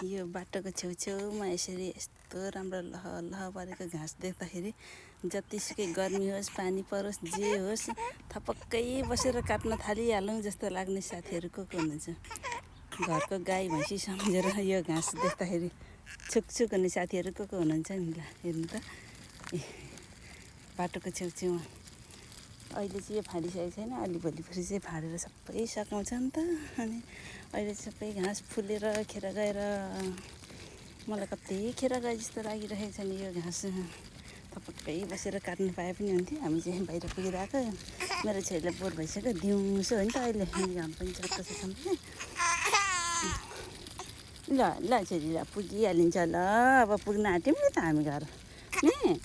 यो बाटोको छेउछेउमा यसरी यस्तो राम्रो लह परेको घाँस देख्दाखेरि जतिसुकै गर्मी होस् पानी परोस् जे होस् थपक्कै बसेर काट्न थालिहालौँ जस्तो लाग्ने साथीहरू को हुनुहुन्छ? घरको गाई भैँसी सम्झेर यो घाँस देख्दाखेरि छुकछुक हुने साथीहरू को हुनुहुन्छ नि? ल हेर्नु त बाटोको छेउछेउमा अहिले चाहिँ यो फालिसकेको छैन, अलि भोलिपर्सि चाहिँ फालेर सबै सकाउँछ नि त। अनि अहिले सबै घाँस फुलेर खेर गएर मलाई कति खेर गए जस्तो लागिरहेको छ नि। यो घाँस थपक्कै बसेर काट्नु पाए पनि हुन्थ्यो। हामी चाहिँ बाहिर पुगिरहेको, मेरो छोरीलाई बोर भइसक्यो, दिउँसो हो नि त अहिले, घाम पनि चट्ट छ सबै। ल ल छोरी ल पुगिहालिन्छ ल, अब पुग्न आँट्यौँ नि त हामी घर नि।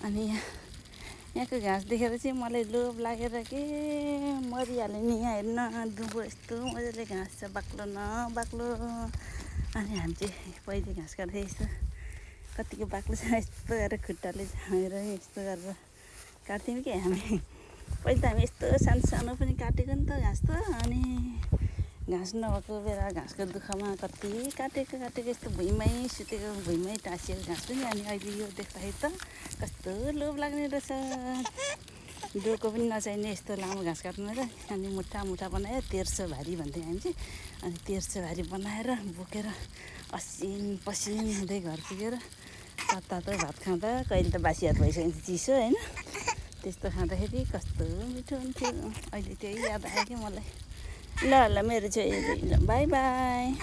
अनि यहाँको घाँस देखेर चाहिँ मलाई लोभ लागेर के मरिहाल्यो नि। यहाँ हेर्न दुबो यस्तो मजाले घाँस छ, बाक्लो न बाक्लो। अनि हामी चाहिँ पहिले घाँस काट्दै यस्तो कतिको बाक्लो छ यस्तो गरेर खुट्टाले झामेर यस्तो गरेर काट्थ्यौँ कि हामी। पहिले त हामी यस्तो सानो सानो पनि काटेको नि त घाँस त। अनि घाँस नभएको बेला घाँसको दुःखमा कति काटेको यस्तो भुइँमै सुतेको, भुइँमै टाँसिएको घाँस पनि। अनि अहिले यो देख्दाखेरि त कस्तो लोभ लाग्ने रहेछ। डोको पनि नचाहिने यस्तो लामो घाँस काट्नु र। अनि मुठा बनाएर 1300 भारी भन्थ्यो हामी चाहिँ। अनि 1300 भारी बनाएर बोकेर असिन पसिन हुँदै घर पुगेर तातो भात खाँदा, कहिले त बासी भात भइसकिन्छ चिसो होइन, त्यस्तो खाँदाखेरि कस्तो मिठो हुन्थ्यो। अहिले त्यही याद आयो कि मलाई। ल ल मेरो छोरी, ल बाई बाई।